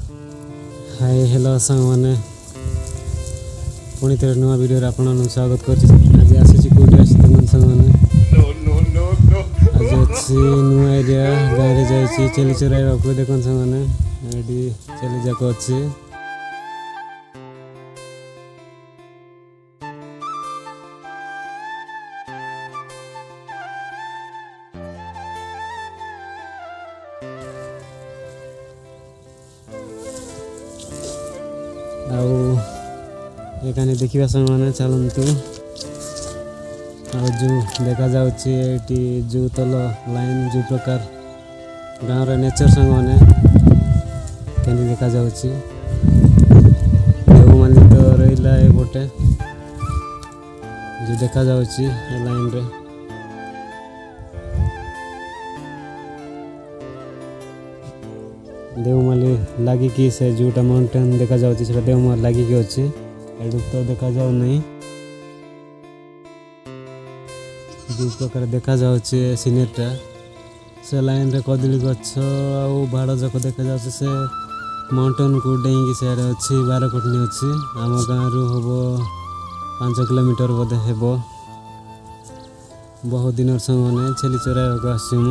Hi hello सांग मैंने पुणी थे नुआ वीडियो आपन स्वागत कर आज आसी कौटी आसी तुम सांग मैंने आज अच्छी नुआ एरिया गाँव जाइए चेली चराइबा देखन सांग मैंने ये चेली जाक अच्छी आने देखा समय मैंने चलतु जो देखा जाऊँगी जो तल लाइन जो प्रकार गाँव नेचर सांग मैंने कहीं देखा जाऊँगी देवमाली तो रहा है गोटे जो देखा जाऊँगी लाइन रे देवमाली लगिकी से जोटा माउंटेन देखा जाऊँगी से देवमाली लगिकी अच्छी एडू तो देखा जाऊ नहीं जो प्रकार देखा जाऊँगी सीनेटा से लाइन रे कदली गछ बाड़ जाक देखा जाऊँगी से माउंटेन को डेंगी सियाड़े अच्छी 12 कोटनी अच्छी आम गाँव रू हम 5 किलोमीटर बोधे हेब बहुत दिन संग मैंने छेली चराइबा आसी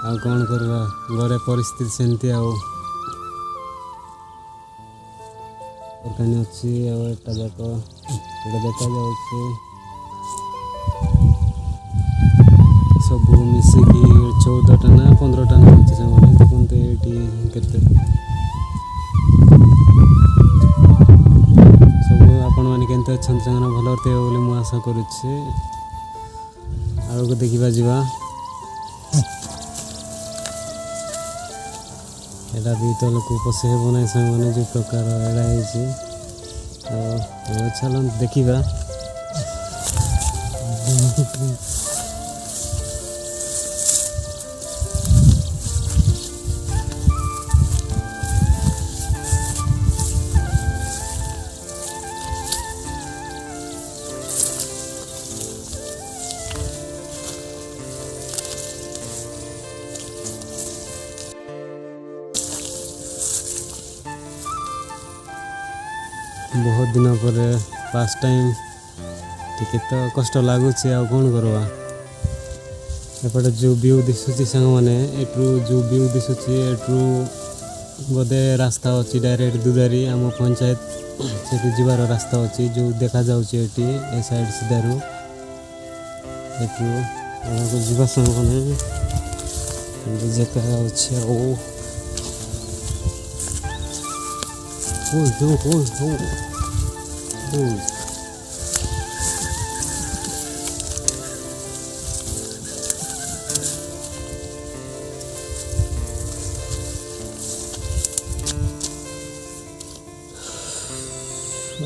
आ कौन करवा घरे परिस्थिति सेमती आनी अच्छी एटा जाक देखा जाऊँगी सब मिसिकी 14टा ना 15टा अच्छी से देखते ये सब आपण मैंने केमती अच्छा भल थे बोले मुझे आशा करुच्छे आगे देखा जा एटा भी तो लोग पशे हे ना सांग मैंने जो प्रकार एड़ा चल देखा बहुत दिन पर फास्ट टाइम टिके तो कष्ट लगुच कौन करवा एपटे जो व्यू दिशुची सांग मैंने एट्रू जो व्यू दिशुची एट्रू बोधे रास्ता अच्छी डायरेक्ट दुदारी आम पंचायत से जीवार रास्ता अच्छी जो देखा जाऊँगी ए साइड सीधारू एट्रू जीवा सांग मैंने देखा जाऊँ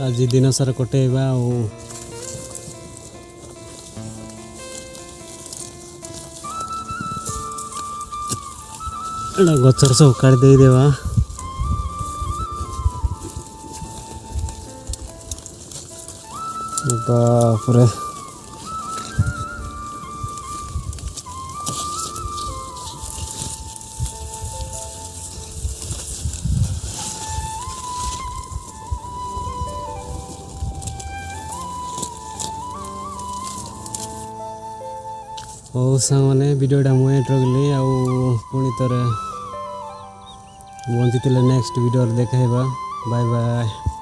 आज दिन सारा कटेबा गचर सब काट देवा बापरे ओ सांग मैंने वीडियोटा मुझे रखली पुणी थे बंची नेक्स्ट वीडियो देखा बाय बाय।